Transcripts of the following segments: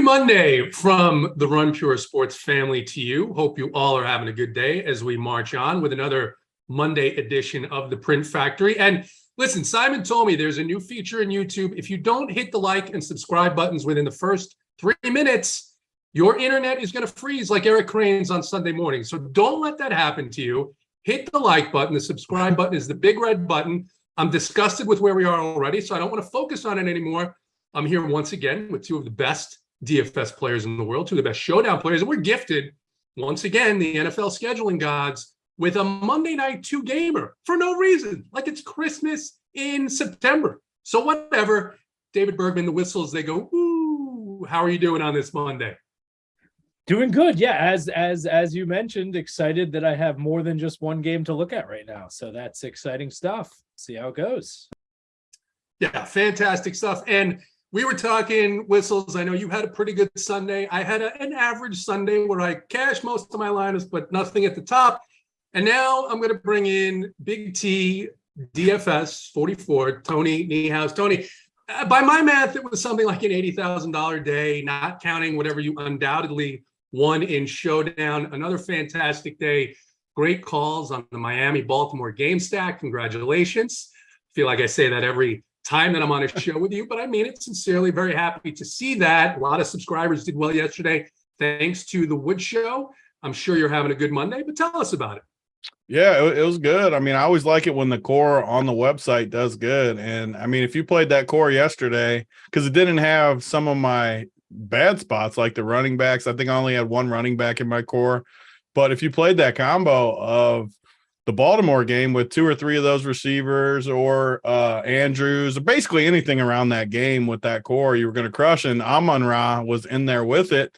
Monday from the Run Pure Sports family to you. Hope you all are having a good day as we march on with another Monday edition of the Print Factory. And listen, Simon told me there's a new feature in YouTube. If you don't hit the like and subscribe buttons within the first 3 minutes, your internet is going to freeze like Eric Crane's on Sunday morning. So don't let that happen to you. Hit the like button. The subscribe button is the big red button. I'm disgusted with where we are already, so I don't want to focus on it anymore. I'm here once again with two of the best DFS players in the world, two of the best showdown players, and we're gifted, once again, the NFL scheduling gods, with a Monday night two-gamer for no reason, like it's Christmas in September. So whatever, David Bergman, the Whistles, they go, ooh, how are you doing on this Monday? Doing good, yeah. As you mentioned, excited that I have more than just one game to look at right now. So that's exciting stuff. See how it goes. Yeah, fantastic stuff. And we were talking, Whistles, I know you had a pretty good Sunday. I had an average Sunday where I cashed most of my lineups, but nothing at the top. And now I'm going to bring in BigT, DFS 44, Tony Niehaus. Tony, by my math, it was something like an $80,000 day, not counting whatever you undoubtedly won in Showdown. Another fantastic day. Great calls on the Miami-Baltimore game stack. Congratulations. I feel like I say that every time that I'm on a show with you, but I mean it sincerely. Very happy to see that. A lot of subscribers did well yesterday, thanks to the Wood Show. I'm sure you're having a good Monday, but tell us about it. Yeah, it was good. I mean, I always like it when the core on the website does good. And I mean, if you played that core yesterday, because it didn't have some of my bad spots like the running backs. I think I only had one running back in my core. But if you played that combo of the Baltimore game with two or three of those receivers or Andrews, or basically anything around that game with that core, you were going to crush. And Amon-Ra was in there with it.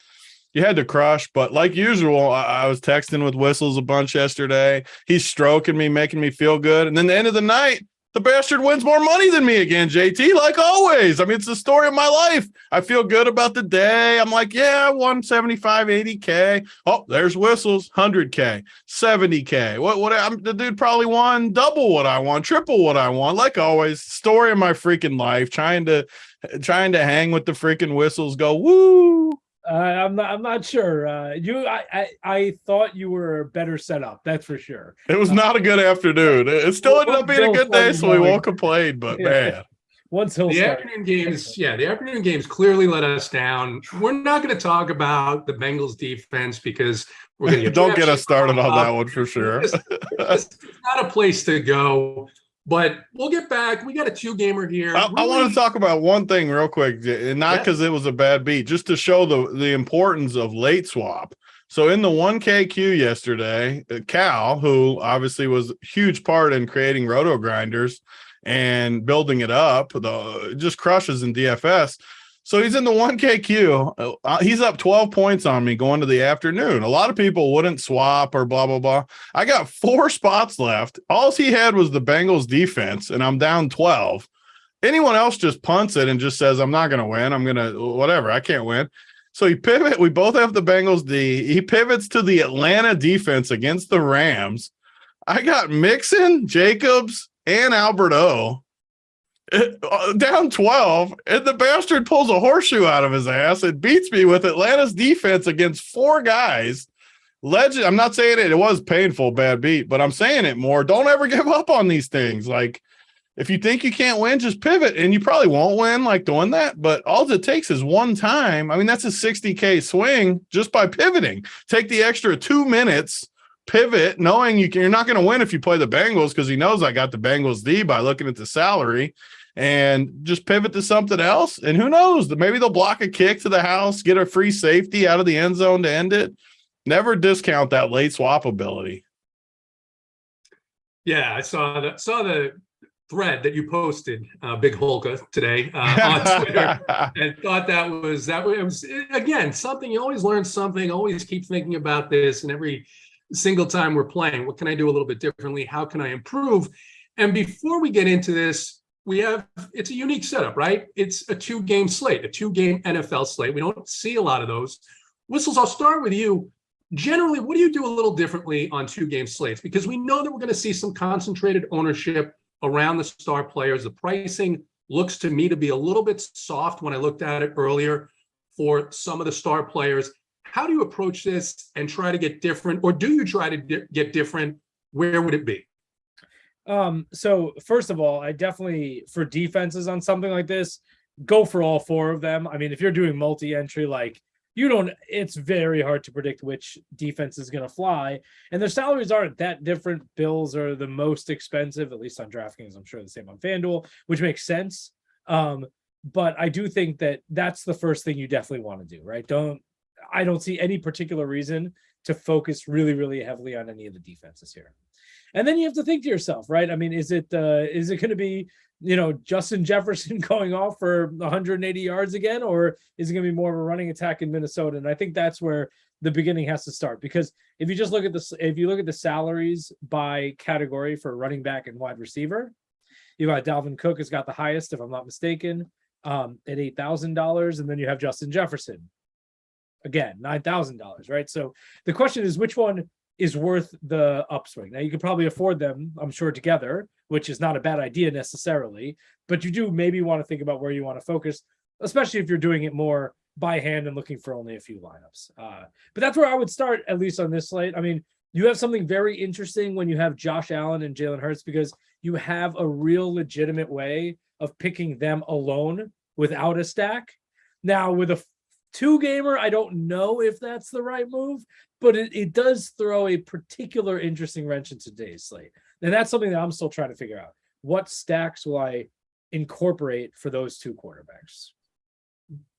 You had to crush. But like usual, I was texting with Whistles a bunch yesterday. He's stroking me, making me feel good. And then the end of the night, the bastard wins more money than me again, JT, like always. I mean, it's the story of my life. I feel good about the day. I'm like, yeah, 175, 80K. Oh, there's Whistles, 100K, 70K. What the dude probably won double what I want, triple what I want. Like always, story of my freaking life, trying to hang with the freaking Whistles, go, woo. I'm not sure. I thought you were better set up. That's for sure. It was not a good afternoon. It still ended up being a good day, so we won't complain. But man, once the afternoon games clearly let us down. We're not going to talk about the Bengals defense because we're going to don't get us started on that one for sure. It's not a place to go. But we'll get back. We got a two-gamer here. I want to talk about one thing real quick, and not because it was a bad beat, just to show the importance of late swap. So in the 1K queue yesterday, Cal, who obviously was a huge part in creating Roto Grinders and building it up, just crushes in DFS. So he's in the 1K queue. He's up 12 points on me going to the afternoon. A lot of people wouldn't swap or blah, blah, blah. I got 4 spots left. All he had was the Bengals defense, and I'm down 12. Anyone else just punts it and just says, I'm not going to win. I'm going to whatever. I can't win. So he pivot. We both have the Bengals D. He pivots to the Atlanta defense against the Rams. I got Mixon, Jacobs, and Albert O. Down 12, and the bastard pulls a horseshoe out of his ass and beats me with Atlanta's defense against 4 guys. Legend. I'm not saying it was painful, bad beat, but I'm saying it more. Don't ever give up on these things. Like, if you think you can't win, just pivot, and you probably won't win like doing that, but all it takes is one time. I mean, that's a 60K swing just by pivoting. Take the extra 2 minutes, pivot, knowing you're not going to win if you play the Bengals, because he knows I got the Bengals D by looking at the salary. And just pivot to something else. And who knows? Maybe they'll block a kick to the house, get a free safety out of the end zone to end it. Never discount that late swap ability. Yeah, I saw the thread that you posted, Big Holka, today on Twitter, and thought that was again something. You always learn something. Always keep thinking about this, and every single time we're playing, what can I do a little bit differently? How can I improve? And before we get into this, it's a unique setup, right? It's a 2-game slate, a 2-game NFL slate. We don't see a lot of those. Whistles, I'll start with you. Generally, what do you do a little differently on 2-game slates? Because we know that we're going to see some concentrated ownership around the star players. The pricing looks to me to be a little bit soft when I looked at it earlier for some of the star players. How do you approach this and try to get different, or do you try to get different? Where would it be? So first of all, I definitely, for defenses on something like this, go for all four of them. I mean, if you're doing multi-entry, like it's very hard to predict which defense is going to fly, and their salaries aren't that different. Bills are the most expensive, at least on DraftKings. I'm sure the same on FanDuel, which makes sense. But I do think that that's the first thing you definitely want to do, right? I don't see any particular reason to focus really, really heavily on any of the defenses here. And then you have to think to yourself, right? I mean, is it going to be, Justin Jefferson going off for 180 yards again, or is it going to be more of a running attack in Minnesota? And I think that's where the beginning has to start, because if you just look at the salaries by category for running back and wide receiver, you got Dalvin Cook has got the highest, if I'm not mistaken, at $8,000, and then you have Justin Jefferson, again, $9,000, right? So the question is, which one is worth the upswing? Now, you could probably afford them, I'm sure, together, which is not a bad idea necessarily, but you do maybe want to think about where you want to focus, especially if you're doing it more by hand and looking for only a few lineups. But that's where I would start, at least on this slate. I mean, you have something very interesting when you have Josh Allen and Jalen Hurts, because you have a real legitimate way of picking them alone without a stack. Now, with a two-gamer, I don't know if that's the right move, but it does throw a particular interesting wrench into today's slate. And that's something that I'm still trying to figure out. What stacks will I incorporate for those two quarterbacks?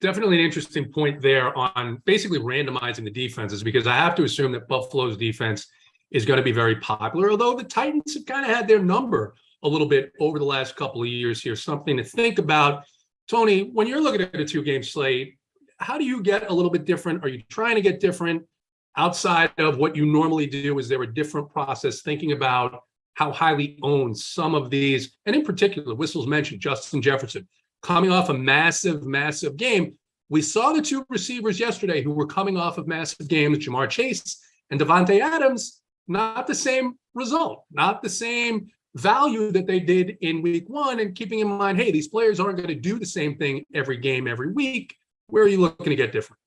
Definitely an interesting point there on basically randomizing the defenses, because I have to assume that Buffalo's defense is going to be very popular, although the Titans have kind of had their number a little bit over the last couple of years here. Something to think about. Tony, when you're looking at a two-game slate, how do you get a little bit different? Are you trying to get different outside of what you normally do? Is there a different process thinking about how highly owned some of these, and in particular, Whistles mentioned Justin Jefferson, coming off a massive, massive game. We saw the two receivers yesterday who were coming off of massive games, Jamar Chase and Devontae Adams, not the same result, not the same value that they did in week one, and keeping in mind, hey, these players aren't going to do the same thing every game, every week. Where are you looking to get different?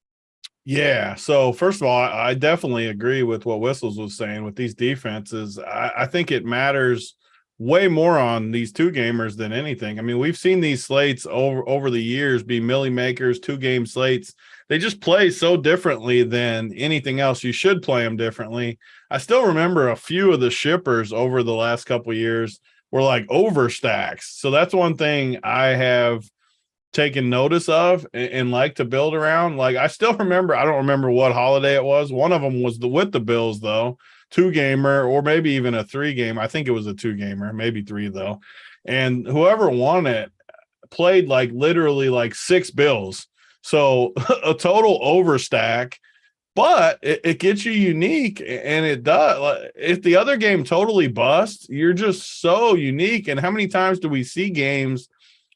Yeah. So first of all, I definitely agree with what Whistles was saying with these defenses. I think it matters way more on these two gamers than anything. I mean, we've seen these slates over the years be millie makers, 2-game slates. They just play so differently than anything else. You should play them differently. I still remember a few of the shippers over the last couple of years were like overstacks. So that's one thing I have taken notice of and like to build around. Like, I still remember, I don't remember what holiday it was. One of them was with the Bills, though, 2-gamer, or maybe even a 3-game. I think it was a 2-gamer, maybe 3 though. And whoever won it played like literally like 6 Bills. So a total overstack, but it gets you unique, and it does. If the other game totally busts, you're just so unique. And how many times do we see games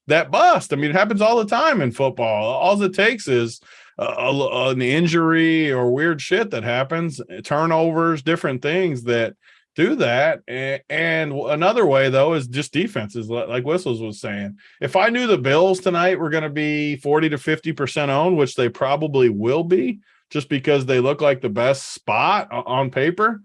that bust? I mean, it happens all the time in football. All it takes is an injury or weird shit that happens, turnovers, different things that do that. And another way, though, is just defenses, like Whistles was saying. If I knew the Bills tonight were going to be 40 to 50% owned, which they probably will be, just because they look like the best spot on paper,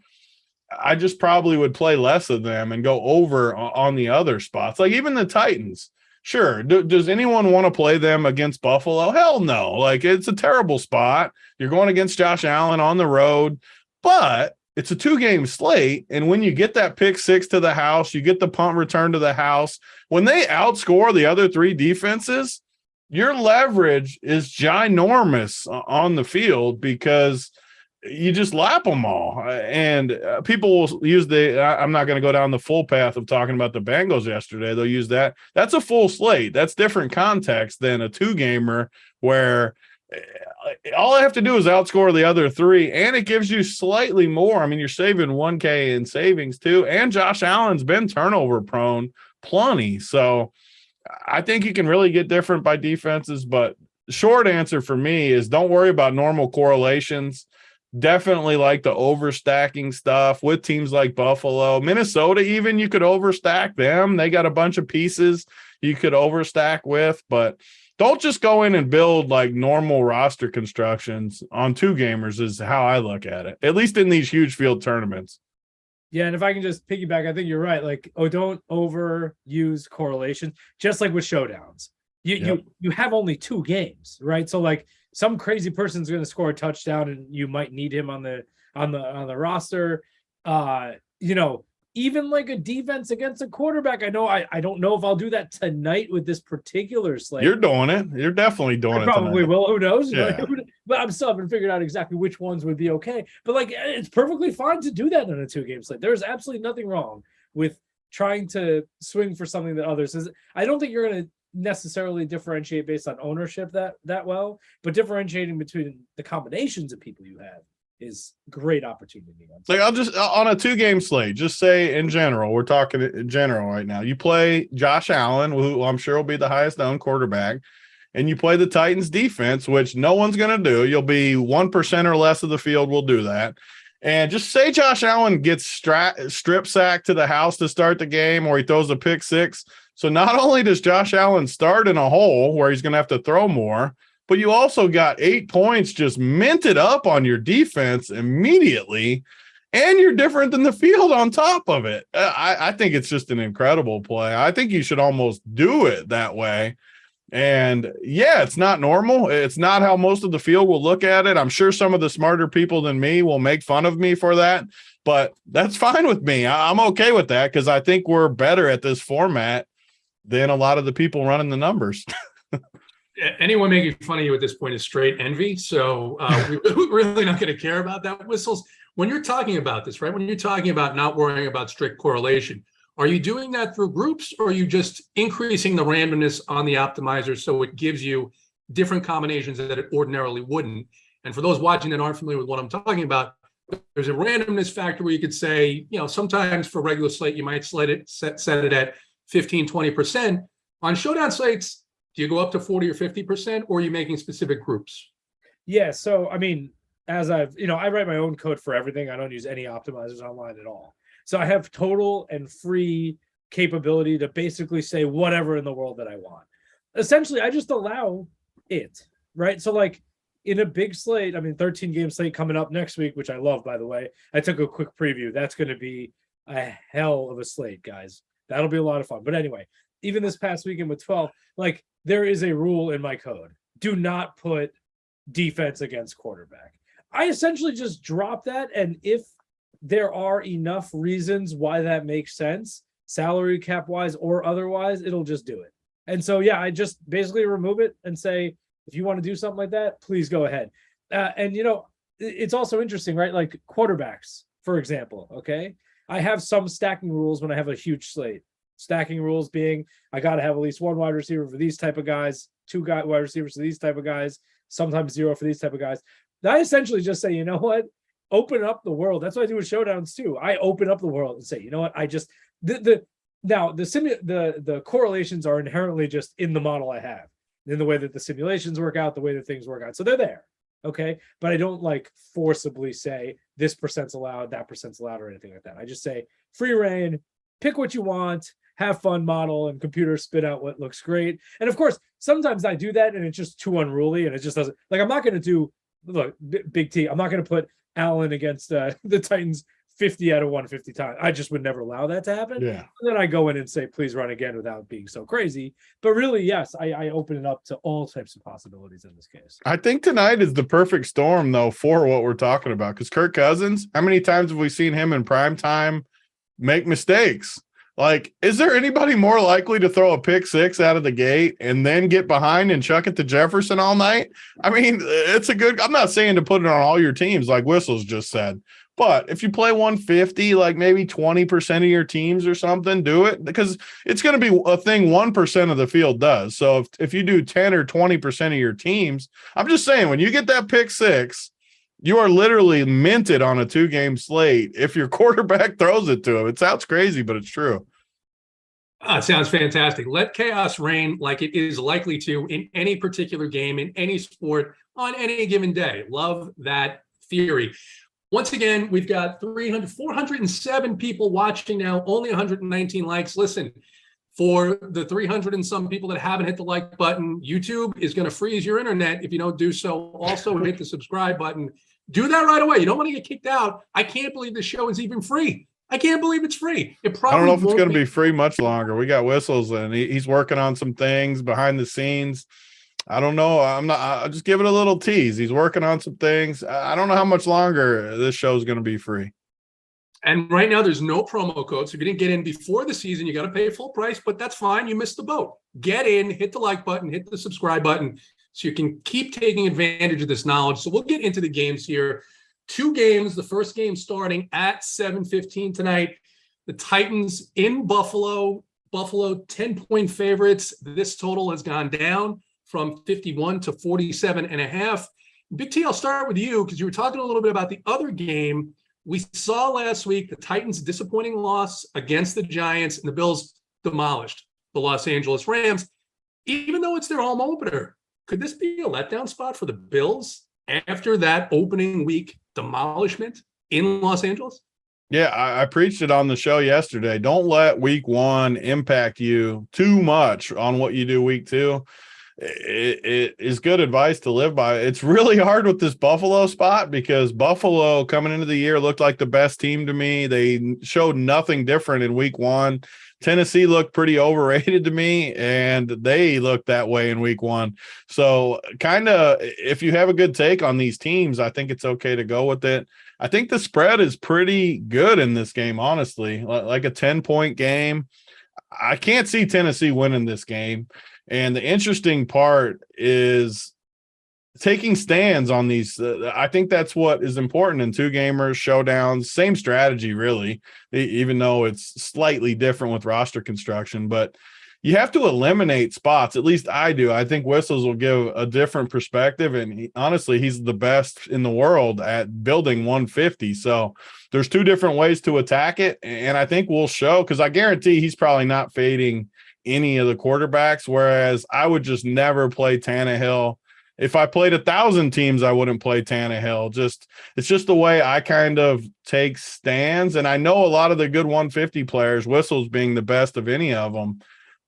I just probably would play less of them and go over on the other spots. Like even the Titans. Sure. Does anyone want to play them against Buffalo? Hell no. Like, it's a terrible spot. You're going against Josh Allen on the road, but it's a 2-game slate. And when you get that pick 6 to the house, you get the punt return to the house. When they outscore the other 3 defenses, your leverage is ginormous on the field, because you just lap them all. And people will use I'm not going to go down the full path of talking about the Bengals yesterday. They'll use that. That's a full slate. That's different context than a 2-gamer where all I have to do is outscore the other 3, and it gives you slightly more. I mean, you're saving $1K in savings too. And Josh Allen's been turnover prone plenty. So I think you can really get different by defenses, but the short answer for me is don't worry about normal correlations. Definitely like the overstacking stuff with teams like Buffalo. Minnesota, even, you could overstack them. They got a bunch of pieces you could overstack with, but don't just go in and build like normal roster constructions on 2-gamers is how I look at it, at least in these huge field tournaments. Yeah, and if I can just piggyback, I think you're right. Like, don't overuse correlation, just like with showdowns. You have only 2 games, right? So like some crazy person's going to score a touchdown and you might need him on the roster. Even like a defense against a quarterback. I don't know if I'll do that tonight with this particular slate. You're doing it. You're definitely doing I it. Probably tonight. will. Who knows? Yeah. But I'm still haven't figured out exactly which ones would be okay. But like, it's perfectly fine to do that in a 2-game slate. There's absolutely nothing wrong with trying to swing for something that others is. I don't think you're going to necessarily differentiate based on ownership that well, but differentiating between the combinations of people you have is great opportunity. Like I'll just on a 2-game slate, just say in general, we're talking in general right now. You play Josh Allen, who I'm sure will be the highest owned quarterback, and you play the Titans defense, which no one's going to do. You'll be 1% or less of the field will do that. And just say Josh Allen gets strip sacked to the house to start the game, or he throws a pick 6. So not only does Josh Allen start in a hole where he's going to have to throw more, but you also got 8 points just minted up on your defense immediately, and you're different than the field on top of it. I think it's just an incredible play. I think you should almost do it that way. And yeah, it's not normal. It's not how most of the field will look at it. I'm sure some of the smarter people than me will make fun of me for that, but that's fine with me. I'm okay with that because I think we're better at this format than a lot of the people running the numbers. Anyone making fun of you at this point is straight envy. So we're really not going to care about that. Whistles, when you're talking about this, right? When you're talking about not worrying about strict correlation, are you doing that through groups, or are you just increasing the randomness on the optimizer so it gives you different combinations that it ordinarily wouldn't? And for those watching that aren't familiar with what I'm talking about, there's a randomness factor where you could say, sometimes for regular slate, you might set it at 15, 20%. On showdown slates, do you go up to 40 or 50%, or are you making specific groups? Yeah. So, I mean, as I write my own code for everything. I don't use any optimizers online at all. So I have total and free capability to basically say whatever in the world that I want. Essentially, I just allow it, right? So like in a big slate, 13-game slate coming up next week, which I love, by the way. I took a quick preview. That's going to be a hell of a slate, guys. That'll be a lot of fun. But anyway, even this past weekend with 12, like there is a rule in my code. Do not put defense against quarterback. I essentially just drop that. And if there are enough reasons why that makes sense, salary cap wise or otherwise, it'll just do it. And so, yeah, I just basically remove it and say, if you want to do something like that, please go ahead. And, it's also interesting, right? Like quarterbacks, for example, okay? I have some stacking rules when I have a huge slate. Stacking rules being, I got to have at least 1 wide receiver for these type of guys, 2 wide receivers for these type of guys, sometimes 0 for these type of guys. I essentially just say, you know what? Open up the world. That's what I do with showdowns too. I open up the world and say, you know what? I just the correlations are inherently just in the model I have, in the way that the simulations work out, the way that things work out. So they're there. Okay. But I don't like forcibly say this percent's allowed, that percent's allowed, or anything like that. I just say free reign, pick what you want, have fun, model, and computers spit out what looks great. And of course, sometimes I do that and it's just too unruly and it just doesn't, like, I'm not going to do, look, Big T, I'm not going to put Allen against the Titans 50 out of 150 times. I just would never allow that to happen. Yeah. And then I go in and say, please run again without being so crazy. But really, yes, I open it up to all types of possibilities in this case. I think tonight is the perfect storm, though, for what we're talking about. Because Kirk Cousins, how many times have we seen him in prime time make mistakes? Like, is there anybody more likely to throw a pick 6 out of the gate and then get behind and chuck it to Jefferson all night? I mean, it's a good – I'm not saying to put it on all your teams like Whistles just said. But if you play 150, like maybe 20% of your teams or something, do it. Because it's going to be a thing 1% of the field does. So if you do 10 or 20% of your teams, I'm just saying, when you get that pick 6, you are literally minted on a 2-game slate if your quarterback throws it to him. It sounds crazy, but it's true. It sounds fantastic. Let chaos reign like it is likely to in any particular game, in any sport, on any given day. Love that theory. Once again, we've got 407 people watching now, only 119 likes. Listen, For the 300 and some people that haven't hit the like button, YouTube is going to freeze your internet if you don't do so. Also, hit the subscribe button. Do that right away. You don't want to get kicked out. I can't believe the show is even free. I can't believe it's free. It probably I don't know if it's going to won't be free much longer. We got Whistles, and he's working on some things behind the scenes. I don't know. I'll just give it a little tease. He's working on some things. I don't know how much longer this show is going to be free. And right now, there's no promo code. So if you didn't get in before the season, you got to pay full price, but that's fine. You missed the boat. Get in, hit the like button, hit the subscribe button so you can keep taking advantage of this knowledge. So we'll get into the games here. 2 games. The first game starting at 7:15 tonight. The Titans in Buffalo. Buffalo 10-point favorites. This total has gone down from 51 to 47.5. Big T, I'll start with you because you were talking a little bit about the other game. We saw last week the Titans' disappointing loss against the Giants, and the Bills demolished the Los Angeles Rams. Even though it's their home opener, could this be a letdown spot for the Bills after that opening week demolishment in Los Angeles? Yeah, I preached it on the show yesterday. Don't let week 1 impact you too much on what you do week 2. It is good advice to live by. It's really hard with this Buffalo spot because Buffalo coming into the year looked like the best team to me. They showed nothing different in week 1. Tennessee looked pretty overrated to me, and they looked that way in week 1. So kind of if you have a good take on these teams, I think it's okay to go with it. I think the spread is pretty good in this game, honestly, like a 10-point game. I can't see Tennessee winning this game. And the interesting part is taking stands on these. I think that's what is important in 2-gamers, showdowns, same strategy, really, even though it's slightly different with roster construction. But you have to eliminate spots. At least I do. I think Whistles will give a different perspective. And honestly, he's the best in the world at building 150. So there's 2 different ways to attack it. And I think we'll show, because I guarantee he's probably not fading any of the quarterbacks, whereas I would just never play Tannehill. If I played 1,000 teams, I wouldn't play Tannehill. It's just the way I kind of take stands. And I know a lot of the good 150 players, Whistles being the best of any of them,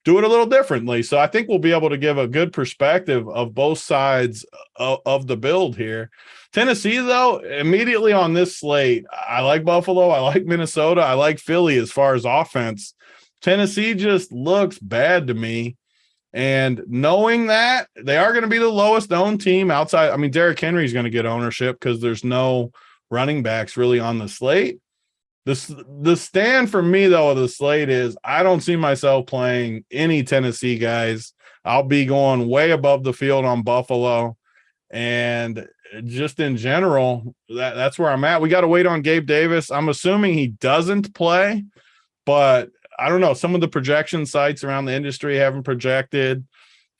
do it a little differently. So I think we'll be able to give a good perspective of both sides of the build here. Tennessee, though, immediately on this slate, I like Buffalo. I like Minnesota. I like Philly as far as offense. Tennessee just looks bad to me. And knowing that they are going to be the lowest owned team outside, I mean, Derrick Henry is going to get ownership because there's no running backs really on the slate. The stand for me, though, of the slate is I don't see myself playing any Tennessee guys. I'll be going way above the field on Buffalo. And just in general, that's where I'm at. We got to wait on Gabe Davis. I'm assuming he doesn't play, but I don't know. Some of the projection sites around the industry haven't projected.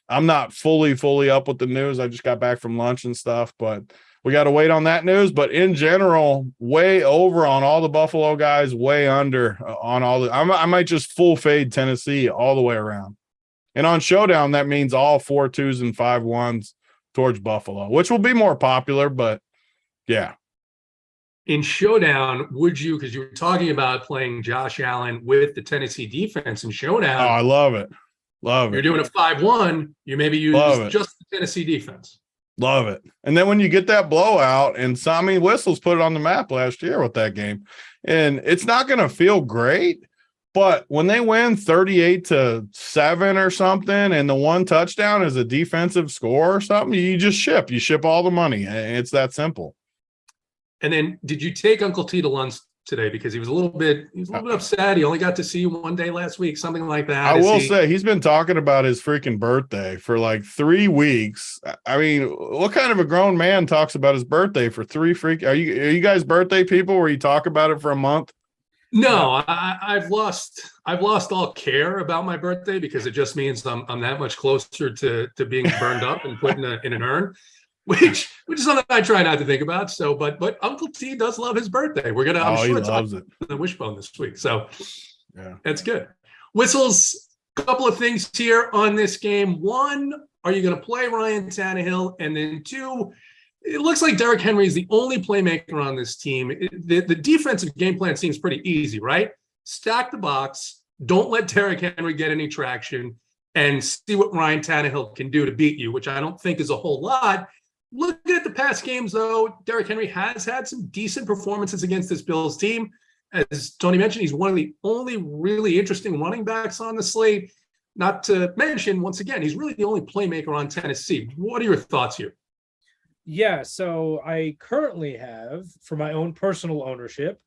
I'm not fully up with the news. I just got back from lunch and stuff, but we got to wait on that news. But in general, way over on all the Buffalo guys, way under on all the. I might just full fade Tennessee all the way around. And on Showdown, that means all 4 2s and 5 1s towards Buffalo, which will be more popular. But yeah. In Showdown, would you, because you were talking about playing Josh Allen with the Tennessee defense in Showdown. Oh, I love it. You're doing a 5-1. You maybe use just the Tennessee defense. Love it. And then when you get that blowout, and Sammy Whistles put it on the map last year with that game, and it's not going to feel great, but when they win 38-7 or something, and the 1 touchdown is a defensive score or something, you just ship. You ship all the money. It's that simple. And then, did you take Uncle T to lunch today? Because he was a little bit upset. He only got to see you one day last week, something like that. I will say he's been talking about his freaking birthday for like 3 weeks. I mean, what kind of a grown man talks about his birthday for 3 freak? Are you guys birthday people where you talk about it for a month? No, I've lost all care about my birthday because it just means I'm that much closer to being burned up and put in an urn. Which is something I try not to think about. So, but Uncle T does love his birthday. We're gonna. I'm sure he loves it. The wishbone this week. So, yeah, that's good. Whistles. Couple of things here on this game. 1, are you going to play Ryan Tannehill? And then 2, it looks like Derrick Henry is the only playmaker on this team. The defensive game plan seems pretty easy, right? Stack the box, Don't let Derrick Henry get any traction and see what Ryan Tannehill can do to beat you, which I don't think is a whole lot. Looking at the past games, though, Derrick Henry has had some decent performances against this Bills team. As Tony mentioned, he's one of the only really interesting running backs on the slate. Not to mention, once again, he's really the only playmaker on Tennessee. What are your thoughts here? Yeah, so I currently have, for my own personal ownership,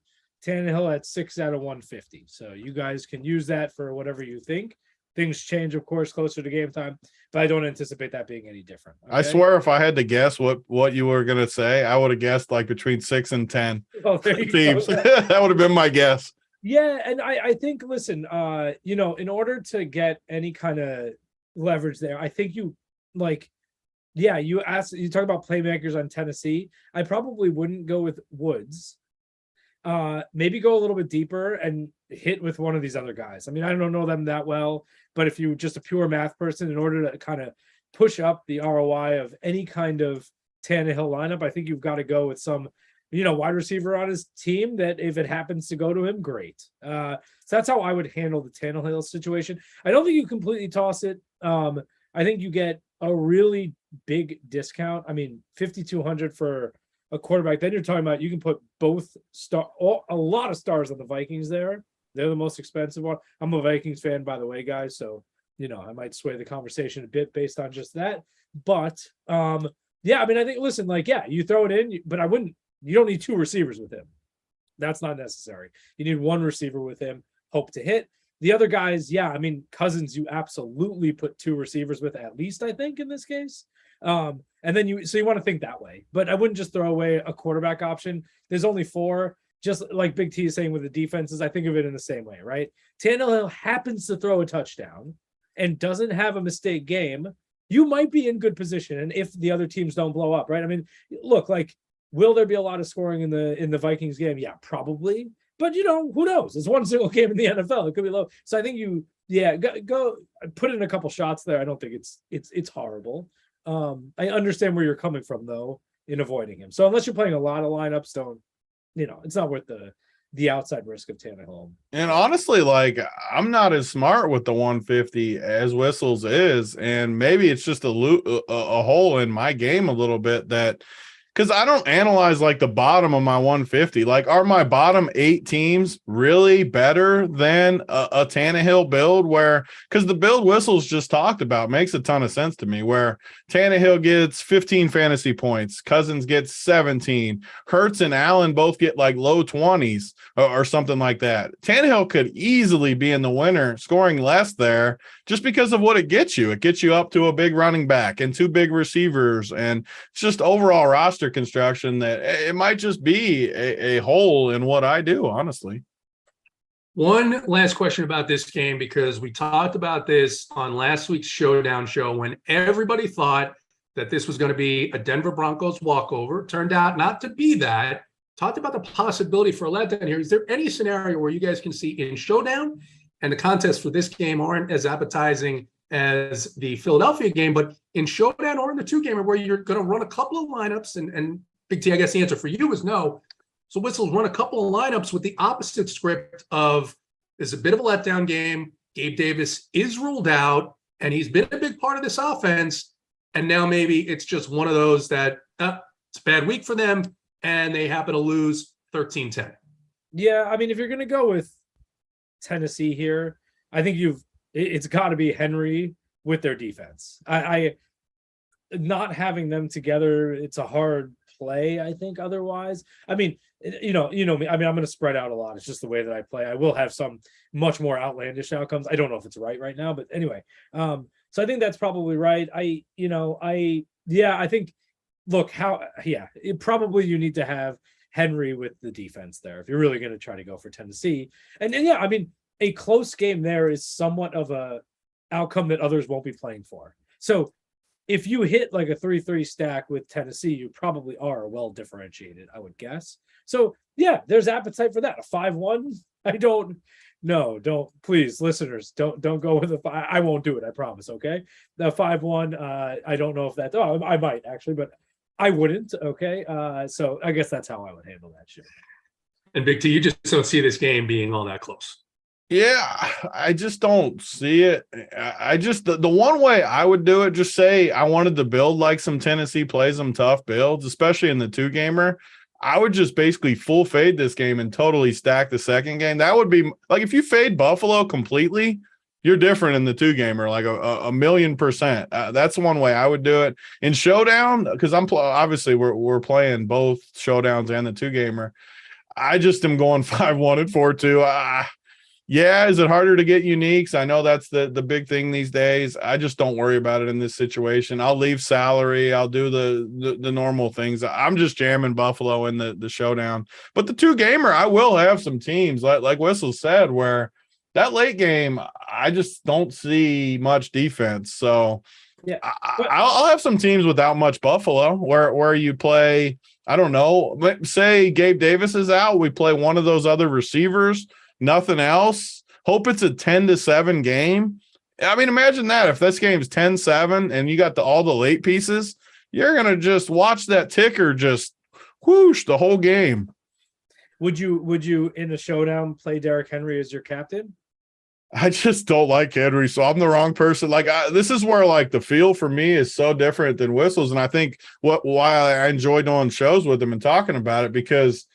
Tannehill at 6 out of 150. So you guys can use that for whatever you think. Things change, of course, closer to game time, but I don't anticipate that being any different. Okay? I swear, if I had to guess what you were going to say, I would have guessed like between 6 and 10 teams. That would have been my guess. Yeah, and I think, listen, in order to get any kind of leverage there, I think you talk about playmakers on Tennessee. I probably wouldn't go with Woods. Maybe go a little bit deeper and hit with one of these other guys. I mean, I don't know them that well, but if you're just a pure math person, in order to kind of push up the ROI of any kind of Tannehill lineup, I think you've got to go with some, wide receiver on his team that if it happens to go to him, great. So that's how I would handle the Tannehill situation. I don't think you completely toss it. I think you get a really big discount. I mean, 5,200 for a quarterback. Then you're talking about you can put a lot of stars on the Vikings there. They're the most expensive one. I'm a Vikings fan, by the way, guys. So, I might sway the conversation a bit based on just that. But I think, listen, you throw it in, but you don't need two receivers with him. That's not necessary. You need one receiver with him, hope to hit. The other guys, Cousins, you absolutely put two receivers with at least, I think, in this case. And then you want to think that way, but I wouldn't just throw away a quarterback option. There's only 4, just like Big T is saying with the defenses. I think of it in the same way, right? Tannehill happens to throw a touchdown and doesn't have a mistake game. You might be in good position. And if the other teams don't blow up, right? I mean, look, will there be a lot of scoring in the Vikings game? Yeah, probably. But who knows? It's one single game in the NFL. It could be low. So I think go put in a couple shots there. I don't think it's horrible. I understand where you're coming from though in avoiding him. So unless you're playing a lot of lineups, it's not worth the outside risk of Tannehill. And honestly, I'm not as smart with the 150 as Whistles is, and maybe it's just a hole in my game a little bit that. Because I don't analyze the bottom of my 150. Are my bottom 8 teams really better than a Tannehill build? Because the build Whistles just talked about makes a ton of sense to me. Where Tannehill gets 15 fantasy points, Cousins gets 17, Hurts and Allen both get low 20s or something like that. Tannehill could easily be in the winner, scoring less there just because of what it gets you. It gets you up to a big running back and 2 big receivers, and it's just overall roster construction that it might just be a hole in what I do, honestly. One last question about this game, because we talked about this on last week's Showdown show when everybody thought that this was going to be a Denver Broncos walkover. Turned out not to be that. Talked about the possibility for a letdown here. Is there any scenario where you guys can see in Showdown, and the contests for this game aren't as appetizing as the Philadelphia game, but in Showdown or in the 2-gamer where you're going to run a couple of lineups, and Big T, I guess the answer for you is no. So Whistles run a couple of lineups with the opposite script of there's a bit of a letdown game. Gabe Davis is ruled out, and he's been a big part of this offense. And now maybe it's just one of those that it's a bad week for them, and they happen to lose 13-10. Yeah, I mean, if you're going to go with Tennessee here, I think it's got to be Henry with their defense. I not having them together, it's a hard play, I think, otherwise. I mean, me. I mean, I'm going to spread out a lot. It's just the way that I play. I will have some much more outlandish outcomes. I don't know if it's right now, but anyway. So I think that's probably right. I think, look, probably you need to have Henry with the defense there if you're really going to try to go for Tennessee. And I mean, a close game there is somewhat of a outcome that others won't be playing for. So if you hit a 3-3 stack with Tennessee, you probably are well differentiated, I would guess. So yeah, there's appetite for that. A 5-1, don't please, listeners, don't go with a 5. I won't do it, I promise. Okay, the 5-1. I don't know if that. Oh, I might actually, but I wouldn't. Okay, so I guess that's how I would handle that shit. And Big T, you just don't see this game being all that close. Yeah, I just don't see it. I just the one way I would do it, just say I wanted to build like some Tennessee plays them tough builds, especially in the 2-gamer. I would just basically full fade this game and totally stack the second game. That would be like if you fade Buffalo completely, you're different in the 2-gamer, like a million percent. That's one way I would do it in Showdown, because obviously we're playing both Showdowns and the 2-gamer. I just am going 5-1 and 4-2. Yeah, is it harder to get uniques? I know that's the big thing these days. I just don't worry about it in this situation. I'll leave salary. I'll do the normal things. I'm just jamming Buffalo in the Showdown. But the 2-gamer, I will have some teams like Whistle said, where that late game, I just don't see much defense. So Yeah, I'll have some teams without much Buffalo where you play, I don't know, say Gabe Davis is out. We play one of those other receivers. Nothing else. Hope it's a 10-7 game. I mean, imagine that if this game's 10-7 and you got all the late pieces, you're going to just watch that ticker just whoosh the whole game. Would you in the Showdown play Derrick Henry as your captain? I just don't like Henry, so I'm the wrong person. Like this is where like the feel for me is so different than Whistles, and I think why I enjoy doing shows with him and talking about it, because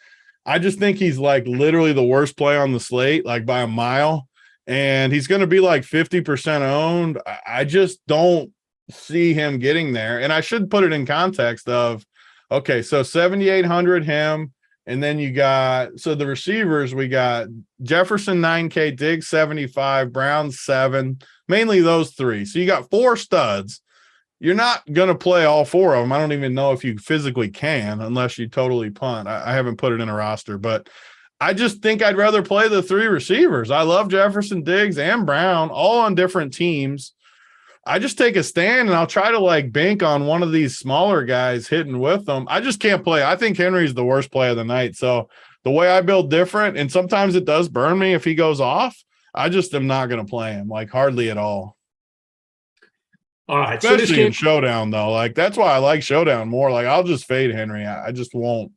I just think he's like literally the worst play on the slate, like by a mile. And he's going to be like 50% owned. I just don't see him getting there. And I should put it in context of, okay, so 7,800 him. And then you got, so the receivers, we got Jefferson 9K, Diggs 75, Brown 7, mainly those 3. So you got 4 studs. You're not going to play all 4 of them. I don't even know if you physically can unless you totally punt. I haven't put it in a roster, but I just think I'd rather play the 3 receivers. I love Jefferson, Diggs, and Brown, all on different teams. I just take a stand and I'll try to like bank on one of these smaller guys hitting with them. I just can't play. I think Henry's the worst play of the night. So the way I build different, and sometimes it does burn me if he goes off, I just am not going to play him, like hardly at all. All right, especially in Showdown, though. Like that's why I like Showdown more. Like I'll just fade Henry. I just won't.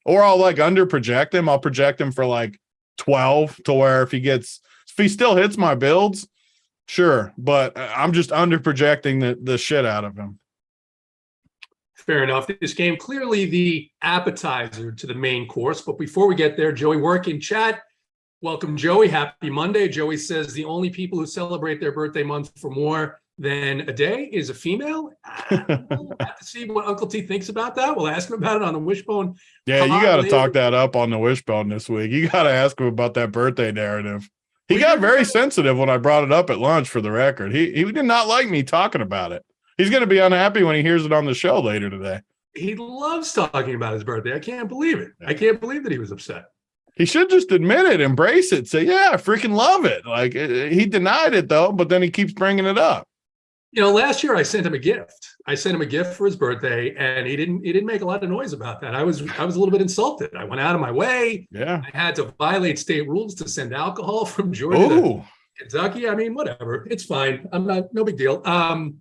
Or I'll like under project him. I'll project him for like 12 to where if he still hits my builds, sure. But I'm just under projecting the shit out of him. Fair enough. This game clearly the appetizer to the main course. But before we get there, Joey Work in chat. Welcome, Joey. Happy Monday. Joey says the only people who celebrate their birthday month for more than a day is a female. We'll have to see what Uncle T thinks about that. We'll ask him about it on the Wishbone. Yeah, you got to talk that up on the Wishbone this week. You got to ask him about that birthday narrative. He got very sensitive when I brought it up at lunch, for the record. He did not like me talking about it. He's going to be unhappy when he hears it on the show later today. He loves talking about his birthday. I can't believe it. I can't believe that he was upset. He should just admit it, embrace it, say, yeah, I freaking love it. Like he denied it though, but then he keeps bringing it up. You know, last year I sent him a gift. I sent him a gift for his birthday, and he didn't make a lot of noise about that. I was a little bit insulted. I went out of my way. Yeah. I had to violate state rules to send alcohol from Georgia to Kentucky. I mean, whatever. It's fine. No big deal.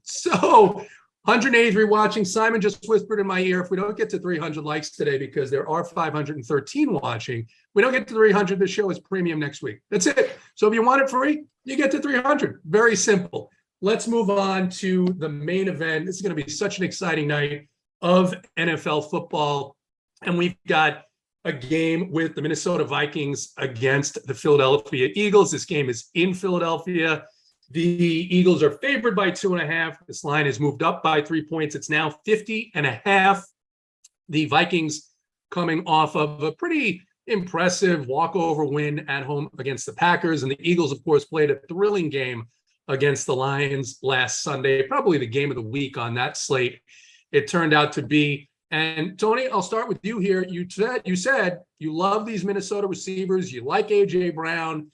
So 183 watching. Simon just whispered in my ear, if we don't get to 300 likes today, because there are 513 watching, we don't get to 300, the show is premium next week. That's it. So if you want it free, you get to 300. Very simple. Let's move on to the main event. This is going to be such an exciting night of NFL football. And we've got a game with the Minnesota Vikings against the Philadelphia Eagles. This game is in Philadelphia. The Eagles are favored by 2.5. This line has moved up by 3 points. It's now 50.5. The Vikings coming off of a pretty impressive walkover win at home against the Packers. And the Eagles, of course, played a thrilling game against the Lions last Sunday, probably the game of the week on that slate. It turned out to be. And Tony, I'll start with you here. You said you love these Minnesota receivers. You like AJ Brown.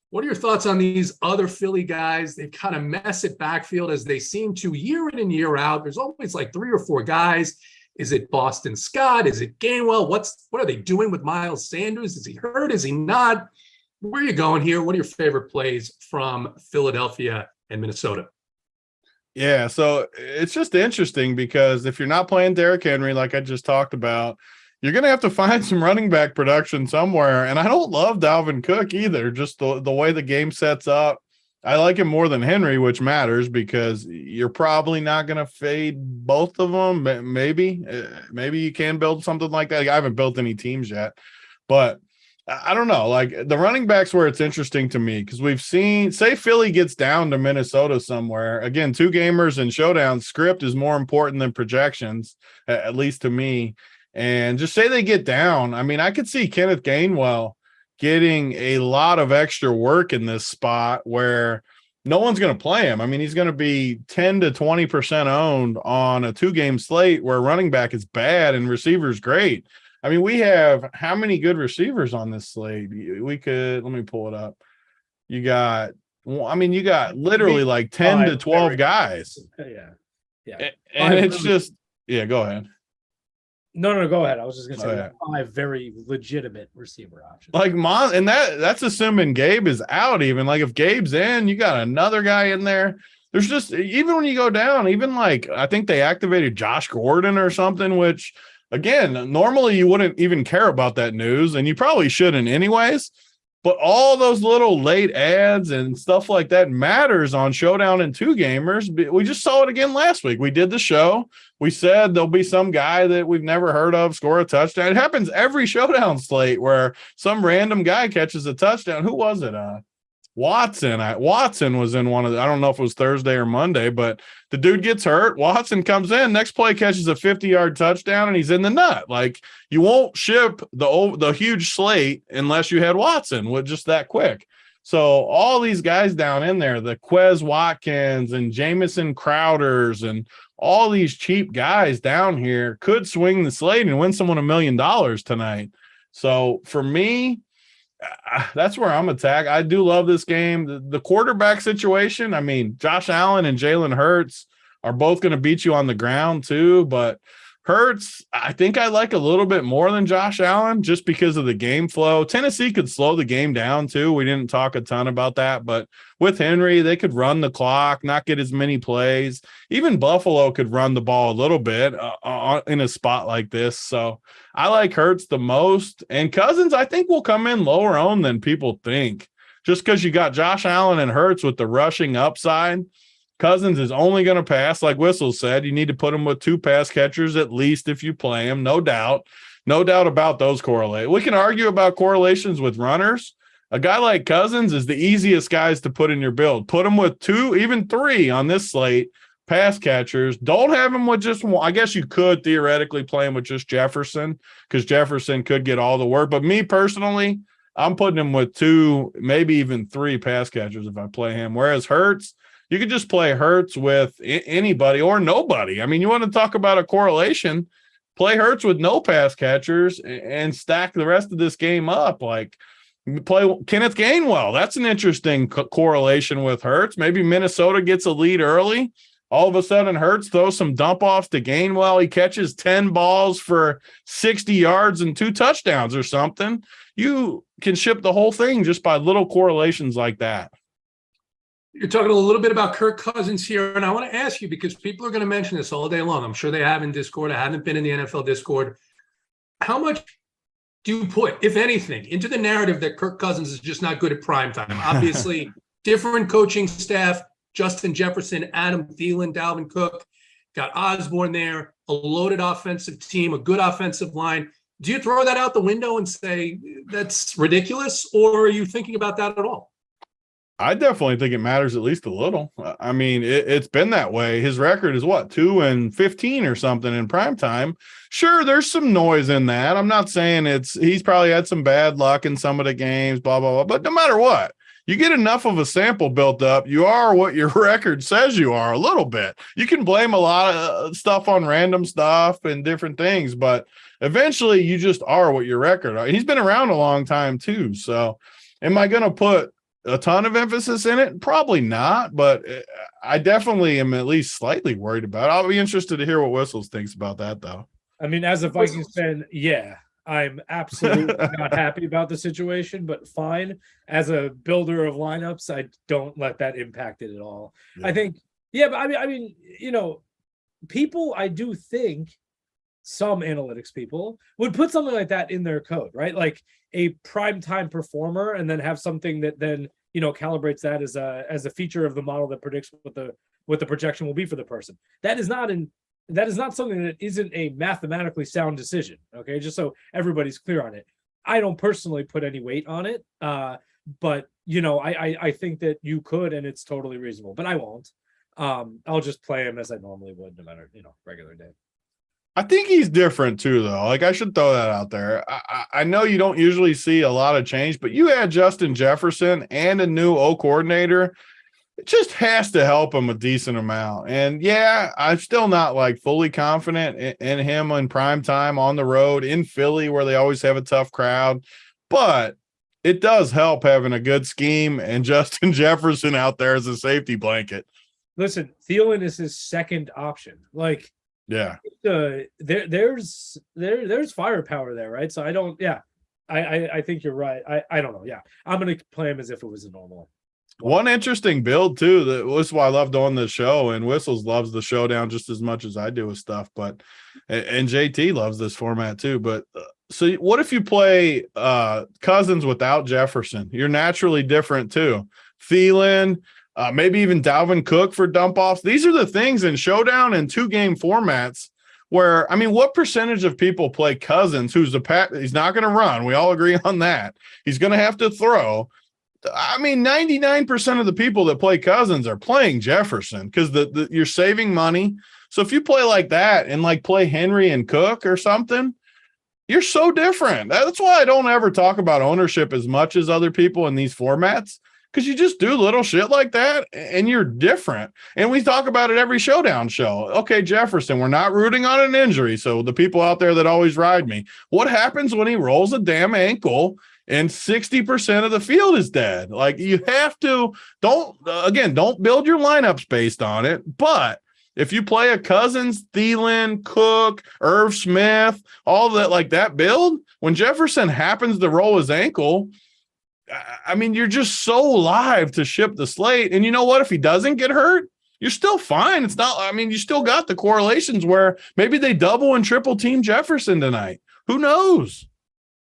What are your thoughts on these other Philly guys? They kind of mess at backfield as they seem to year in and year out. There's always like 3 or 4 guys. Is it Boston Scott? Is it Gainwell? What are they doing with Miles Sanders? Is he hurt? Is he not? Where are you going here? What are your favorite plays from Philadelphia and Minnesota? Yeah, so it's just interesting because if you're not playing Derrick Henry, like I just talked about, you're going to have to find some running back production somewhere. And I don't love Dalvin Cook either, just the way the game sets up. I like him more than Henry, which matters because you're probably not going to fade both of them. Maybe you can build something like that. I haven't built any teams yet, but I don't know. Like the running backs where it's interesting to me because we've seen, say Philly gets down to Minnesota somewhere. Again, 2 gamers and showdown script is more important than projections, at least to me. And just say they get down. I mean, I could see Kenneth Gainwell getting a lot of extra work in this spot where no one's going to play him. I mean, he's going to be 10 to 20% owned on a 2-game slate where running back is bad and receivers great. I mean, we have how many good receivers on this slate? We could, let me pull it up. You got literally like 10 to 12 guys. Yeah. And it's just, go ahead. No, go ahead. I was just going to say 5 very legitimate receiver options. Like and that's assuming Gabe is out even. Like if Gabe's in, you got another guy in there. There's just, even when you go down, even like I think they activated Josh Gordon or something, which again, normally you wouldn't even care about that news and you probably shouldn't anyways. But all those little late ads and stuff like that matters on Showdown and 2 gamers. We just saw it again last week. We did the show. We said there'll be some guy that we've never heard of score a touchdown. It happens every Showdown slate where some random guy catches a touchdown. Who was it? Watson. Watson was in one of the, I don't know if it was Thursday or Monday, but the dude gets hurt. Watson comes in, next play catches a 50-yard touchdown, and he's in the nut. Like you won't ship the huge slate unless you had Watson with just that quick. So all these guys down in there, the Quez Watkins and Jamison Crowders and all these cheap guys down here could swing the slate and win someone $1 million tonight. So for me, that's where I'm attacked. I do love this game. The quarterback situation, I mean, Josh Allen and Jalen Hurts are both going to beat you on the ground too, but Hurts, I think I like a little bit more than Josh Allen just because of the game flow. Tennessee could slow the game down too. We didn't talk a ton about that, but with Henry, they could run the clock, not get as many plays. Even Buffalo could run the ball a little bit in a spot like this. So I like Hurts the most. And Cousins, I think, will come in lower owned than people think. Just because you got Josh Allen and Hurts with the rushing upside, Cousins is only going to pass, like Whistle said. You need to put him with 2 pass catchers at least if you play him. No doubt. No doubt about those correlate. We can argue about correlations with runners. A guy like Cousins is the easiest guys to put in your build. Put him with 2, even 3 on this slate, pass catchers. Don't have him with just one. I guess you could theoretically play him with just Jefferson because Jefferson could get all the work. But me personally, I'm putting him with 2, maybe even 3 pass catchers if I play him. Whereas Hurts, you could just play Hurts with anybody or nobody. I mean, you want to talk about a correlation, play Hurts with no pass catchers and stack the rest of this game up. Like play Kenneth Gainwell. That's an interesting correlation with Hurts. Maybe Minnesota gets a lead early. All of a sudden, Hurts throws some dump offs to Gainwell. He catches 10 balls for 60 yards and 2 touchdowns or something. You can ship the whole thing just by little correlations like that. You're talking a little bit about Kirk Cousins here, and I want to ask you because people are going to mention this all day long. I'm sure they have in Discord. I haven't been in the NFL Discord. How much do you put, if anything, into the narrative that Kirk Cousins is just not good at primetime? Obviously, different coaching staff, Justin Jefferson, Adam Thielen, Dalvin Cook, got Osborne there, a loaded offensive team, a good offensive line. Do you throw that out the window and say that's ridiculous, or are you thinking about that at all? I definitely think it matters at least a little. I mean, it's been that way. His record is what, 2-15 or something in primetime. Sure, there's some noise in that. I'm not saying he's probably had some bad luck in some of the games, blah, blah, blah. But no matter what, you get enough of a sample built up, you are what your record says you are a little bit. You can blame a lot of stuff on random stuff and different things, but eventually you just are what your record are. He's been around a long time too. So am I going to put a ton of emphasis in it? Probably not, but I definitely am at least slightly worried about it. I'll be interested to hear what Whistles thinks about that, though. I mean, as a Vikings fan, yeah, I'm absolutely not happy about the situation, but fine. As a builder of lineups, I don't let that impact it at all. Yeah. I think, yeah, but I mean, you know, people, I do think some analytics people would put something like that in their code, right? Like a primetime performer, and then have something that then, calibrates that as a feature of the model that predicts what the projection will be for the person. That is not something that isn't a mathematically sound decision. Okay, just so everybody's clear on it. I don't personally put any weight on it, but I think that you could, and it's totally reasonable. But I won't. I'll just play him as I normally would, no matter regular day. I think he's different too, though. Like, I should throw that out there. I know you don't usually see a lot of change, but you had Justin Jefferson and a new O coordinator. It just has to help him a decent amount. And yeah, I'm still not like fully confident in him in prime time on the road in Philly, where they always have a tough crowd. But it does help having a good scheme and Justin Jefferson out there as a safety blanket. Listen, Thielen is his second option. Like, yeah, there's firepower there, right? So I think you're right. I don't know. Yeah, I'm gonna play him as if it was a normal. One interesting build too. This is why I love doing the show, and Whistles loves the showdown just as much as I do with stuff. But and JT loves this format too. But so what if you play Cousins without Jefferson? You're naturally different too. Thielen. Maybe even Dalvin Cook for dump offs. These are the things in showdown and 2-game formats where, I mean, what percentage of people play Cousins, who's he's not going to run. We all agree on that. He's going to have to throw. I mean, 99% of the people that play Cousins are playing Jefferson because you're saving money. So if you play like that and like play Henry and Cook or something, you're so different. That's why I don't ever talk about ownership as much as other people in these formats. Because you just do little shit like that and you're different. And we talk about it every showdown show. Okay, Jefferson, we're not rooting on an injury. So the people out there that always ride me, what happens when he rolls a damn ankle and 60% of the field is dead? Like, you have to, don't build your lineups based on it. But if you play a Cousins, Thielen, Cook, Irv Smith, all that, like that build, when Jefferson happens to roll his ankle, I mean, you're just so live to ship the slate. And you know what? If he doesn't get hurt, you're still fine. It's not, I mean, you still got the correlations where maybe they double and triple team Jefferson tonight. Who knows?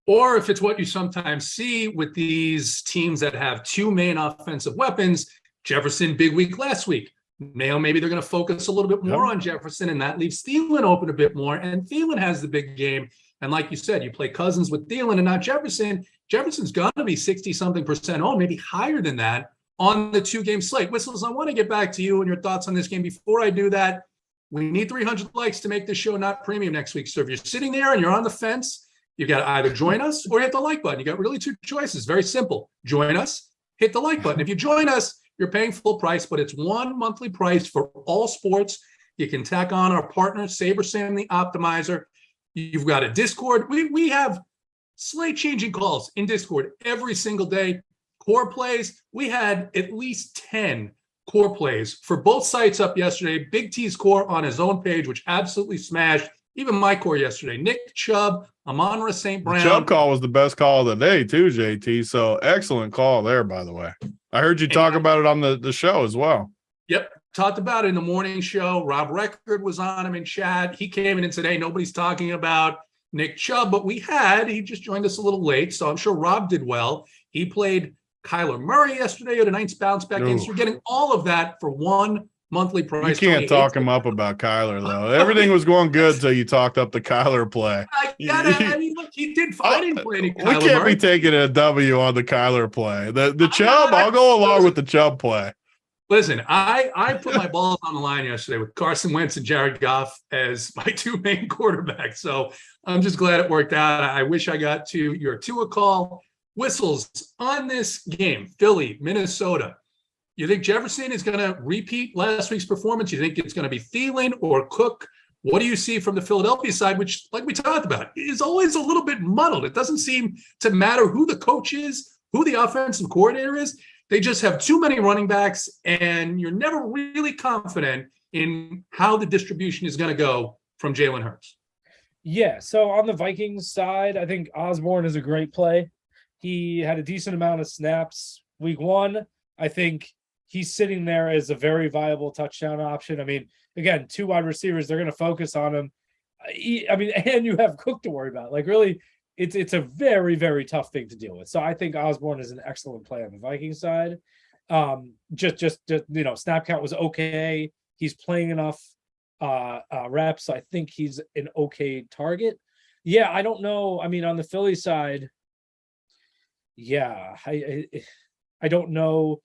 Or if it's what you sometimes see with these teams that have two main offensive weapons, Jefferson, big week last week. Now maybe they're going to focus a little bit more on Jefferson, and that leaves Thielen open a bit more. And Thielen has the big game. And like you said, you play Cousins with Thielen and not Jefferson. Jefferson's going to be 60-something% owned, maybe higher than that on the 2-game slate. Whistles, I want to get back to you and your thoughts on this game. Before I do that, we need 300 likes to make this show not premium next week. So if you're sitting there and you're on the fence, you got to either join us or hit the like button. You got really two choices. Very simple. Join us, hit the like button. If you join us, you're paying full price, but it's one monthly price for all sports. You can tack on our partner, SaberSam, the Optimizer. You've got a Discord. We have slate changing calls in Discord every single day. Core plays. We had at least 10 core plays for both sites up yesterday. Big T's core on his own page, which absolutely smashed. Even my core yesterday. Nick Chubb, Amon-Ra St. Brown. The Chubb call was the best call of the day too, JT. So excellent call there, by the way. I heard you talk about it on the show as well. Yep. Talked about it in the morning show. Rob Record was on him in chat. He came in and said, hey, nobody's talking about Nick Chubb, but he just joined us a little late. So I'm sure Rob did well. He played Kyler Murray yesterday at a nice bounce back game. So you're getting all of that for one monthly price. You can't talk him up about Kyler, though. Everything was going good until you talked up the Kyler play. Look, he did fine. I didn't play any Kyler We can't Murray. be taking a W on the Kyler play. The Chubb, I'll go along with the Chubb play. Listen, I put my balls on the line yesterday with Carson Wentz and Jared Goff as my two main quarterbacks. So I'm just glad it worked out. I wish I got to your Tua call. Whistles on this game, Philly, Minnesota. You think Jefferson is going to repeat last week's performance? You think it's going to be Thielen or Cook? What do you see from the Philadelphia side, which, like we talked about, is always a little bit muddled? It doesn't seem to matter who the coach is, who the offensive coordinator is. They just have too many running backs, and you're never really confident in how the distribution is going to go from Jalen Hurts. Yeah, so on the Vikings side, I think Osborne is a great play. He had a decent amount of snaps week one. I think he's sitting there as a very viable touchdown option. I mean, again, two wide receivers, they're going to focus on him. I mean, and you have Cook to worry about. Like, really, it's a very, very tough thing to deal with. So I think Osborne is an excellent play on the Vikings side. Just snap count was okay. He's playing enough reps. I think he's an okay target. Yeah, I don't know. I mean, on the Philly side, yeah, I don't know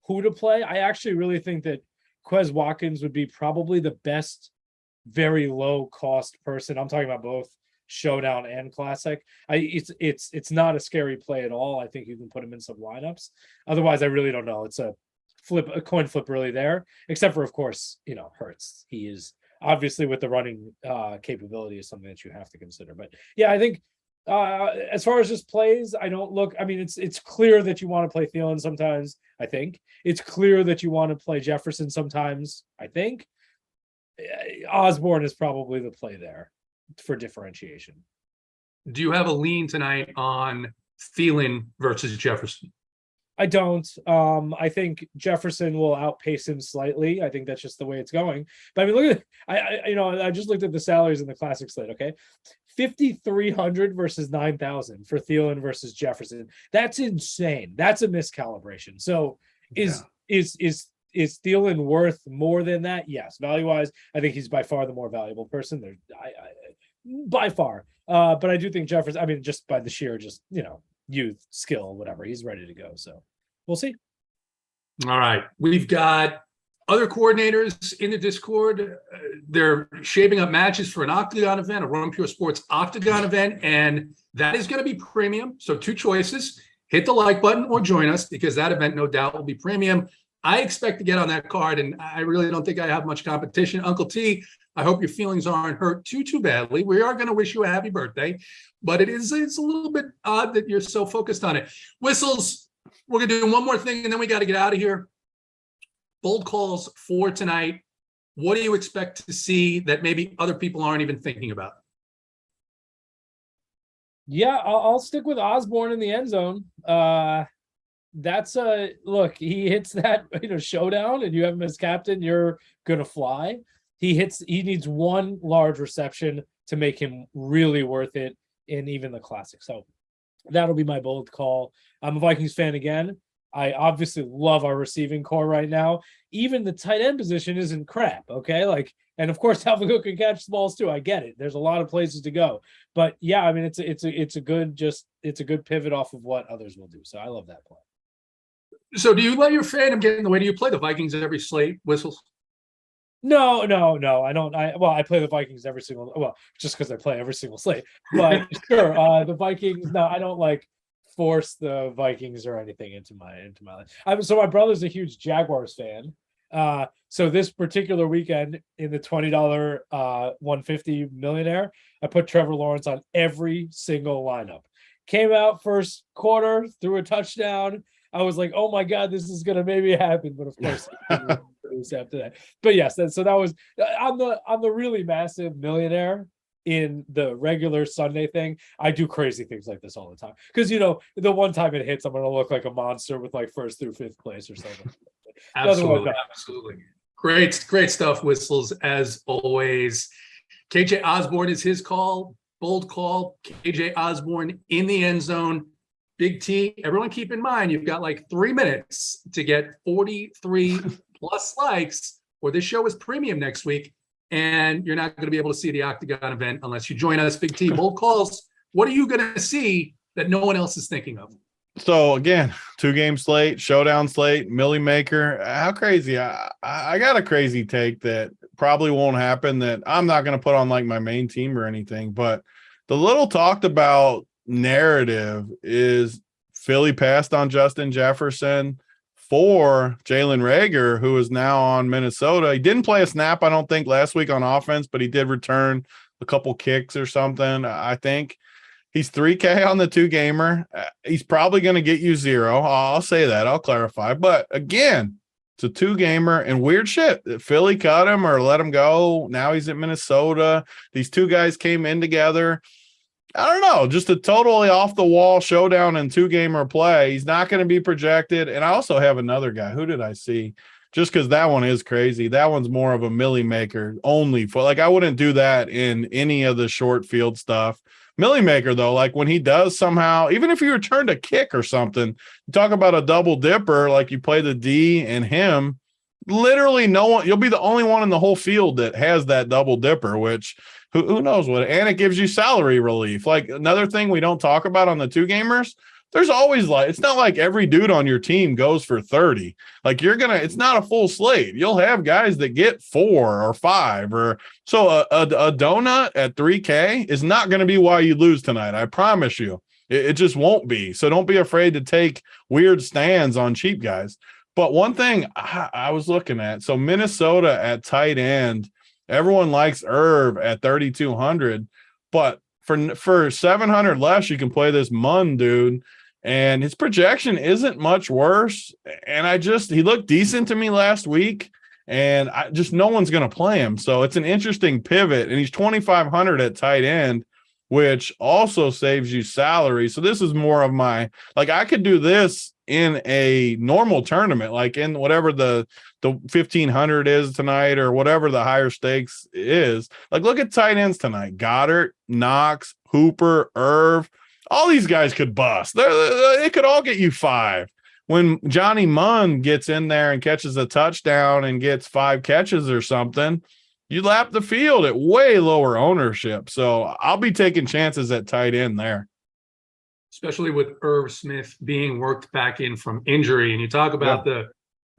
who to play. I actually really think that Quez Watkins would be probably the best very low cost person. I'm talking about both Showdown and Classic. It's not a scary play at all. I think you can put him in some lineups. Otherwise, I really don't know. It's a coin flip really there, except for, of course, Hurts. He is obviously, with the running capability, is something that you have to consider. But yeah, I think as far as just plays, I don't look. I mean, it's clear that you want to play Thielen sometimes. I think it's clear that you want to play Jefferson sometimes. I think Osborne is probably the play there for differentiation. Do you have a lean tonight on Thielen versus Jefferson? I don't. I think Jefferson will outpace him slightly. I think that's just the way it's going. But I mean, look at I just looked at the salaries in the Classic slate. Okay, 5,300 versus 9,000 for Thielen versus Jefferson. That's insane. That's a miscalibration. So is Thielen worth more than that? Yes, value wise, I think he's by far the more valuable person there. By far. But I do think Jefferson. I mean, just by the sheer youth, skill, whatever, he's ready to go. So we'll see. All right. We've got other coordinators in the Discord. They're shaping up matches for an Octagon event, a Run Pure Sports Octagon event, and that is going to be premium. So 2 choices: hit the like button or join us, because that event no doubt will be premium. I expect to get on that card, and I really don't think I have much competition. Uncle T, I hope your feelings aren't hurt too badly. We are going to wish you a happy birthday, but it's a little bit odd that you're so focused on it. Whistles, we're going to do one more thing, and then we got to get out of here. Bold calls for tonight. What do you expect to see that maybe other people aren't even thinking about? Yeah, I'll stick with Osborne in the end zone. That's a look. He hits that showdown, and you have him as captain. You're gonna fly. He needs one large reception to make him really worth it in even the Classic. So that'll be my bold call. I'm a Vikings fan again. I obviously love our receiving core right now. Even the tight end position isn't crap. Okay, and of course, Dalvin Cook can catch the balls too. I get it. There's a lot of places to go, but yeah, I mean, it's a good pivot off of what others will do. So I love that play. So do you let your fandom get in the way? Do you play the Vikings every slate, Whistles? No, I don't. I play the Vikings every single. Well, just because I play every single slate. But sure, the Vikings. No, I don't force the Vikings or anything into my life. So my brother's a huge Jaguars fan. So this particular weekend in the $20 150 millionaire, I put Trevor Lawrence on every single lineup. Came out first quarter, threw a touchdown. I was like, oh my God, this is gonna maybe happen, but of course after that. But yes, so that was on the really massive millionaire. In the regular Sunday thing, I do crazy things like this all the time, because the one time it hits, I'm gonna look like a monster with first through fifth place or something. Absolutely. Great stuff, Whistles, as always. KJ Osborne is his call. Bold call. KJ Osborne in the end zone. Big T, everyone keep in mind, you've got 3 minutes to get 43 plus likes, or this show is premium next week, and you're not going to be able to see the Octagon event unless you join us. Big T, bold calls. What are you going to see that no one else is thinking of? So again, 2-game slate, showdown slate, Millie Maker. How crazy? I got a crazy take that probably won't happen, that I'm not going to put on my main team or anything, but the little talked about narrative is Philly passed on Justin Jefferson for Jalen Reagor, who is now on Minnesota. He didn't play a snap, I don't think, last week on offense, but he did return a couple kicks or something. I think he's 3K on the 2-gamer. He's probably going to get you 0. I'll say that. I'll clarify. But again, it's a 2-gamer, and weird shit. Philly cut him or let him go. Now he's at Minnesota. These 2 guys came in together. I don't know, just a totally off the wall showdown and 2-gamer play. He's not going to be projected. And I also have another guy. Who did I see? just because that one is crazy. That one's more of a millie maker only for, like, I wouldn't do that in any of the short field stuff. Millie maker, though, like when he does somehow, even if he returned a kick or something, you talk about a double dipper, like you play the D and him, literally no one, you'll be the only one in the whole field that has that double dipper, which who knows what, and it gives you salary relief. Like another thing we don't talk about on the two gamers, there's always, like, it's not like every dude on your team goes for 30. Like it's not a full slate. You'll have guys that get 4 or 5 or so. A donut at 3K is not going to be why you lose tonight. I promise you, it just won't be. So don't be afraid to take weird stands on cheap guys. But one thing I was looking at, so Minnesota at tight end, everyone likes Irv at 3,200, but for 700 less, you can play this Munn dude, and his projection isn't much worse. And he looked decent to me last week, and no one's going to play him. So it's an interesting pivot, and he's 2,500 at tight end, which also saves you salary. So this is more of my, like, I could do this in a normal tournament, like in whatever the 1,500 is tonight or whatever the higher stakes is. Like, look at tight ends tonight: Goddard, Knox, Hooper, Irv. All these guys could bust. They could all get you 5. When Johnny Munn gets in there and catches a touchdown and gets 5 catches or something, you lap the field at way lower ownership. So I'll be taking chances at tight end there. Especially with Irv Smith being worked back in from injury. And you talk about the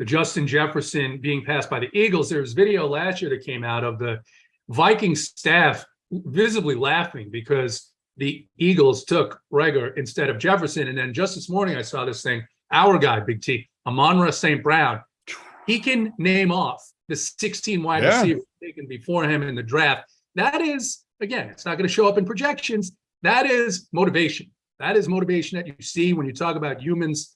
Justin Jefferson being passed by the Eagles. There was video last year that came out of the Vikings staff visibly laughing because the Eagles took Reagor instead of Jefferson. And then just this morning, I saw this thing, our guy, Big T, Amon-Ra St. Brown, he can name off the 16 wide receivers taken before him in the draft. That is, again, it's not going to show up in projections. That is motivation. That is motivation that you see when you talk about humans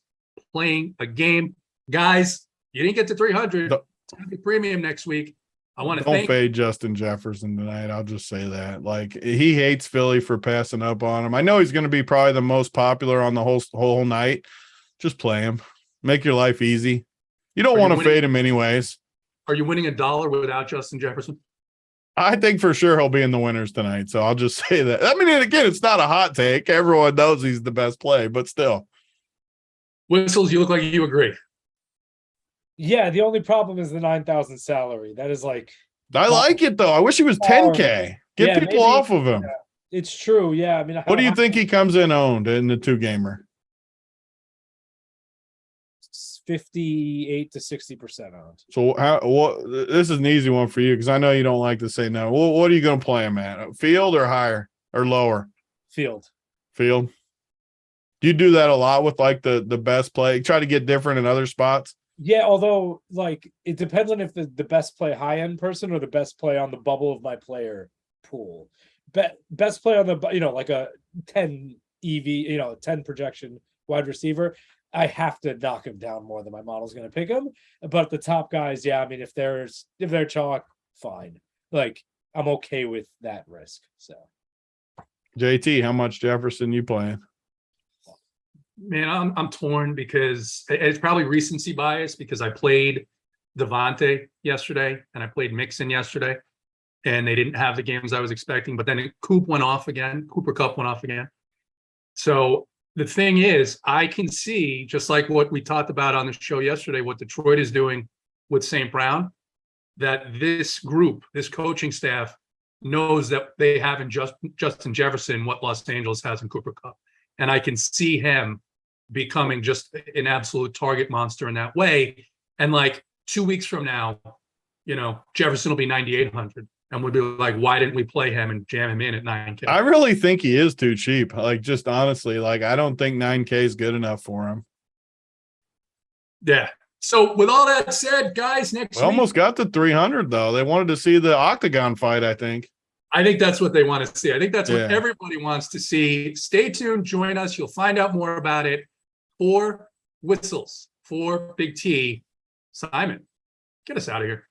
playing a game. Guys, you didn't get to 300. It's going to be premium next week. I want to don't fade Justin Jefferson tonight. I'll just say that. Like, he hates Philly for passing up on him. I know he's going to be probably the most popular on the whole night. Just play him. Make your life easy. You don't want to fade him anyways. Are you winning $1 without Justin Jefferson? I think for sure he'll be in the winners tonight. So I'll just say that. I mean, again, it's not a hot take. Everyone knows he's the best play, but still. Whistles, you look like you agree. Yeah, the only problem is the 9,000 salary. That is like, I like it though. I wish he was 10K. Get people off of him. Yeah, it's true. Yeah, I mean, what do you think he comes in owned in the 2-gamer? 58 to 60% owned. So this is an easy one for you because I know you don't like to say no. What are you going to play him at? Field or higher or lower? Field. Do you do that a lot with like the best play? Try to get different in other spots? Yeah, although like it depends on if the best play high end person or the best play on the bubble of my player pool. Best play on the, like a 10 EV, 10 projection wide receiver. I have to knock him down more than my model's going to pick him. But the top guys, yeah, I mean, if they're chalk, fine. Like, I'm okay with that risk. So, JT, how much Jefferson you playing? Man, I'm torn because it's probably recency bias because I played Devontae yesterday and I played Mixon yesterday, and they didn't have the games I was expecting. But then Cooper Kupp went off again. So the thing is, I can see, just like what we talked about on the show yesterday, what Detroit is doing with St. Brown, that this group, this coaching staff, knows that they have in Justin Jefferson what Los Angeles has in Cooper Kupp. And I can see him becoming just an absolute target monster in that way. And like 2 weeks from now, Jefferson will be 9,800. And we'll be like, why didn't we play him and jam him in at 9K? I really think he is too cheap. Like, just honestly, like, I don't think 9K is good enough for him. Yeah. So with all that said, guys, next week. Almost got to 300, though. They wanted to see the octagon fight, I think. I think that's what they want to see. I think that's what everybody wants to see. Stay tuned. Join us. You'll find out more about it. For Whistles, for Big T, Simon, get us out of here.